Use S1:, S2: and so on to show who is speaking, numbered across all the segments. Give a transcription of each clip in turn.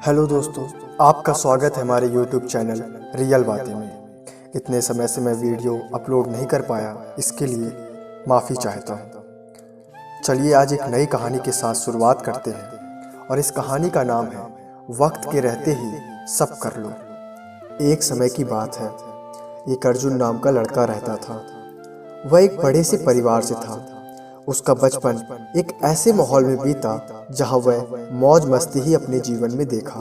S1: Hello दोस्तों, आपका स्वागत है हमारे YouTube चैनल रियल बातें में। इतने समय से मैं वीडियो अपलोड नहीं कर पाया, इसके लिए माफ़ी चाहता हूँ। चलिए आज एक नई कहानी के साथ शुरुआत करते हैं और इस कहानी का नाम है वक्त के रहते ही सब कर लो। एक समय की बात है, एक अर्जुन नाम का लड़का रहता था। वह एक बड़े से परिवार से था। उसका बचपन एक ऐसे माहौल में बीता जहां वह मौज मस्ती ही अपने जीवन में देखा।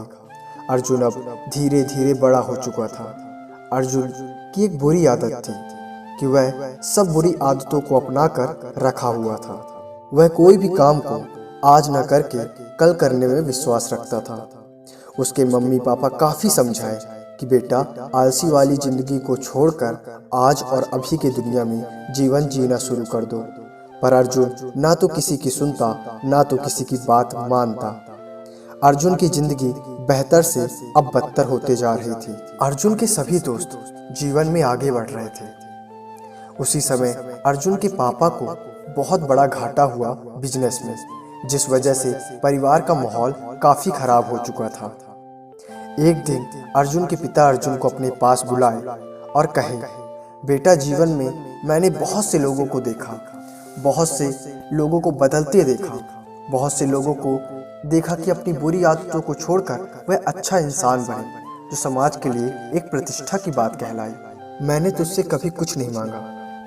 S1: अर्जुन अब धीरे धीरे बड़ा हो चुका था। अर्जुन की एक बुरी आदत थी कि वह सब बुरी आदतों को अपनाकर रखा हुआ था। वह कोई भी काम को आज न करके कल करने में विश्वास रखता था। उसके मम्मी पापा काफी समझाए कि बेटा, आलसी वाली जिंदगी को छोड़कर आज और अभी के दुनिया में जीवन जीना शुरू कर दो। पर अर्जुन ना तो किसी की सुनता, ना तो किसी की बात मानता। अर्जुन की जिंदगी बेहतर से अब बदतर होते जा रही थी। अर्जुन के सभी दोस्त जीवन में आगे बढ़ रहे थे। उसी समय अर्जुन के पापा को बहुत बड़ा घाटा हुआ बिजनेस में, जिस वजह से परिवार का माहौल काफी खराब हो चुका था। एक दिन अर्जुन के पिता अर्जुन को अपने पास बुलाए और कहे, बेटा, जीवन में मैंने बहुत से लोगों को देखा, बहुत से लोगों को बदलते देखा, बहुत से लोगों को देखा कि अपनी बुरी आदतों को छोड़कर वह अच्छा इंसान बने, जो समाज के लिए एक प्रतिष्ठा की बात कहलाए। मैंने तुझसे कभी कुछ नहीं मांगा,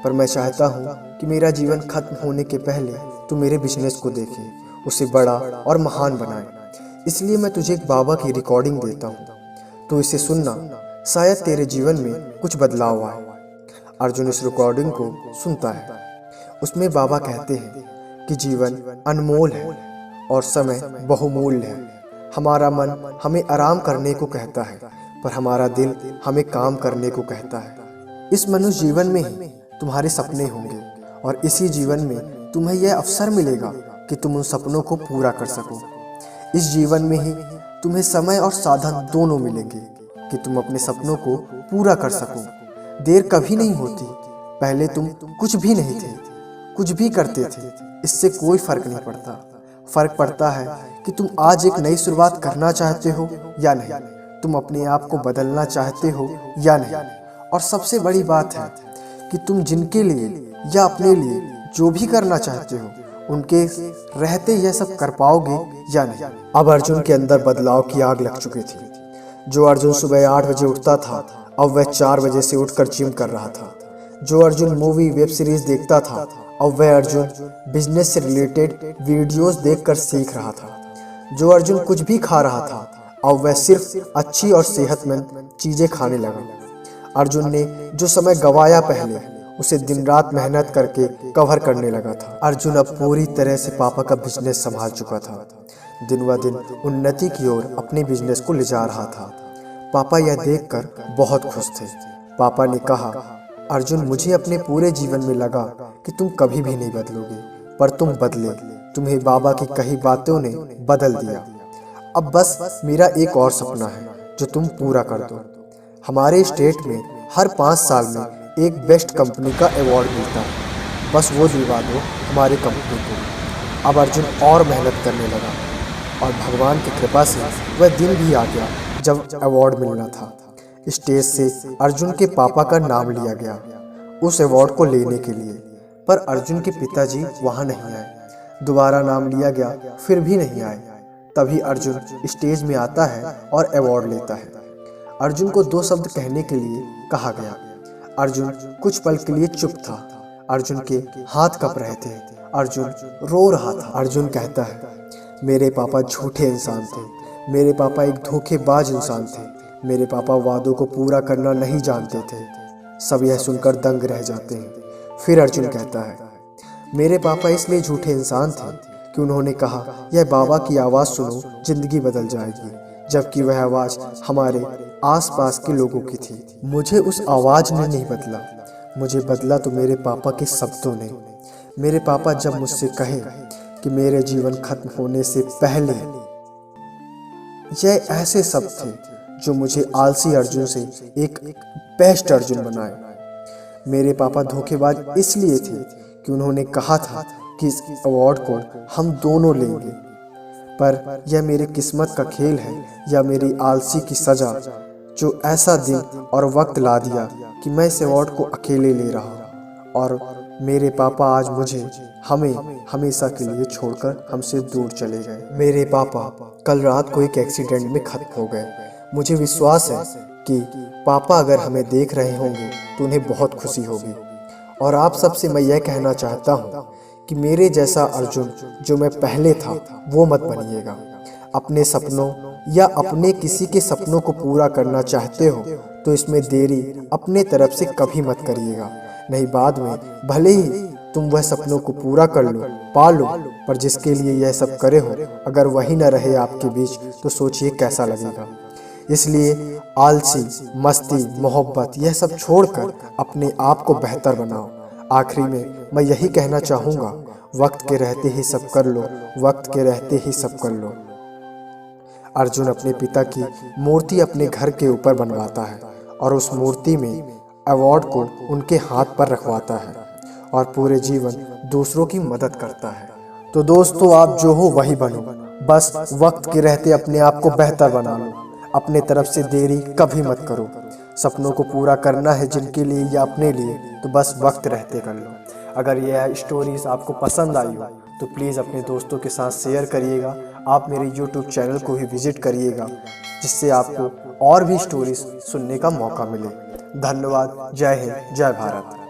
S1: पर मैं चाहता हूँ कि मेरा जीवन खत्म होने के पहले तू मेरे बिजनेस को देखे, उसे बड़ा और महान बनाए। इसलिए मैं तुझे एक बाबा की रिकॉर्डिंग देता हूँ, तो इसे सुनना, शायद तेरे जीवन में कुछ बदलाव आए। अर्जुन इस रिकॉर्डिंग को सुनता है। उसमें बाबा कहते हैं कि जीवन अनमोल है और समय बहुमूल्य है। हमारा मन हमें आराम करने को कहता है, पर हमारा दिल हमें काम करने को कहता है। इस मनुष्य जीवन में ही तुम्हारे सपने होंगे और इसी जीवन में तुम्हें यह अवसर मिलेगा कि तुम उन सपनों को पूरा कर सको। इस जीवन में ही तुम्हें समय और साधन दोनों मिलेंगे कि तुम अपने सपनों को पूरा कर सको। देर कभी नहीं होती। पहले तुम कुछ भी नहीं थे, कुछ भी करते थे, इससे कोई फर्क नहीं पड़ता। फर्क पड़ता है कि तुम आज एक नई शुरुआत करना चाहते हो या नहीं, तुम अपने आप को बदलना चाहते हो या नहीं। और सबसे बड़ी बात है कि तुम जिनके लिए या अपने लिए जो भी करना चाहते हो, उनके रहते यह सब कर पाओगे या नहीं। अब अर्जुन के अंदर बदलाव की आग लग चुकी थी। जो अर्जुन सुबह 8 बजे उठता था, अब वह 4 बजे से उठकर जिम कर रहा था। जो अर्जुन मूवी वेब सीरीज देखता था, अब वह अर्जुन बिजनेस से रिलेटेड वीडियोस देखकर सीख रहा था। जो अर्जुन कुछ भी खा रहा था, अब वह सिर्फ अच्छी और सेहतमंद चीजें खाने लगा। अर्जुन ने जो समय गवाया पहले, उसे दिन रात मेहनत करके कवर करने लगा था। अर्जुन अब पूरी तरह से पापा का बिजनेस संभाल चुका था। दिन ब दिन उन्नति की ओर अपने बिजनेस को ले जा रहा था। पापा यह देखकर बहुत खुश थे। पापा ने कहा, अर्जुन, मुझे अपने पूरे जीवन में लगा कि तुम कभी भी नहीं बदलोगे, पर तुम बदले। तुम्हें बाबा की कही बातों ने बदल दिया। अब बस मेरा एक और सपना है जो तुम पूरा कर दो। हमारे स्टेट में हर 5 साल में एक बेस्ट कंपनी का अवार्ड मिलता है, बस वो दिलवा दो हमारी कंपनी को। अब अर्जुन और मेहनत करने लगा और भगवान की कृपा से वह दिन भी आ गया जब अवार्ड मिलना था। स्टेज से अर्जुन के पापा का नाम लिया गया उस अवार्ड को लेने के लिए, पर अर्जुन के पिताजी वहां नहीं आए। दोबारा नाम लिया गया, फिर भी नहीं आए। तभी अर्जुन स्टेज में आता है और अवार्ड लेता है। अर्जुन को 2 शब्द कहने के लिए कहा गया। अर्जुन कुछ पल के लिए चुप था। अर्जुन के हाथ कँप रहे थे। अर्जुन रो रहा था। अर्जुन कहता है, मेरे पापा झूठे इंसान थे, मेरे पापा एक धोखेबाज इंसान थे, मेरे पापा वादों को पूरा करना नहीं जानते थे। सब यह सुनकर दंग रह जाते हैं। फिर अर्जुन कहता है, मेरे पापा इसलिए झूठे इंसान थे कि उन्होंने कहा, यह बाबा की आवाज़ सुनो, जिंदगी बदल जाएगी, जबकि वह आवाज़ हमारे आसपास के लोगों की थी। मुझे उस आवाज़ ने नहीं बदला, मुझे बदला तो मेरे पापा के शब्दों ने। मेरे पापा जब मुझसे कहे कि मेरे जीवन खत्म होने से पहले, यह ऐसे शब्द थे जो मुझे आलसी अर्जुन से एक बेस्ट अर्जुन बनाए। मेरे पापा धोखेबाज इसलिए थे कि उन्होंने कहा था कि इस अवार्ड को हम दोनों लेंगे, पर यह मेरी किस्मत का खेल है या मेरी आलसी की सजा, जो ऐसा दिन और वक्त ला दिया कि मैं इस अवार्ड को अकेले ले रहा हूँ और मेरे पापा आज मुझे हमें हमेशा के लिए छोड़कर हमसे दूर चले गए। मेरे पापा कल रात को एक एक्सीडेंट में खत्म हो गए। मुझे विश्वास है कि पापा अगर हमें देख रहे होंगे तो उन्हें बहुत खुशी होगी। और आप सबसे मैं यह कहना चाहता हूँ कि मेरे जैसा अर्जुन जो मैं पहले था वो मत बनिएगा। अपने सपनों या अपने किसी के सपनों को पूरा करना चाहते हो तो इसमें देरी अपने तरफ से कभी मत करिएगा, नहीं बाद में भले ही तुम वह सपनों को पूरा कर लो, पा लो, पर जिसके लिए यह सब करे हो अगर वही न रहे आपके बीच तो सोचिए कैसा लगेगा। इसलिए आलसी, मस्ती, मोहब्बत यह सब छोड़कर अपने आप को बेहतर बनाओ। आखिरी में मैं यही कहना चाहूँगा, वक्त के रहते ही सब कर लो, वक्त के रहते ही सब कर लो। अर्जुन अपने पिता की मूर्ति अपने घर के ऊपर बनवाता है और उस मूर्ति में अवार्ड को उनके हाथ पर रखवाता है और पूरे जीवन दूसरों की मदद करता है। तो दोस्तों, आप जो हो वही बनो, बस वक्त के रहते अपने आप को बेहतर बना लो। अपने तरफ से देरी कभी मत करो। सपनों को पूरा करना है जिनके लिए या अपने लिए तो बस वक्त रहते कर लो। अगर यह स्टोरीज आपको पसंद आई हो तो प्लीज़ अपने दोस्तों के साथ शेयर करिएगा। आप मेरे YouTube चैनल को भी विजिट करिएगा जिससे आपको और भी स्टोरीज सुनने का मौका मिले। धन्यवाद। जय हिंद, जय भारत।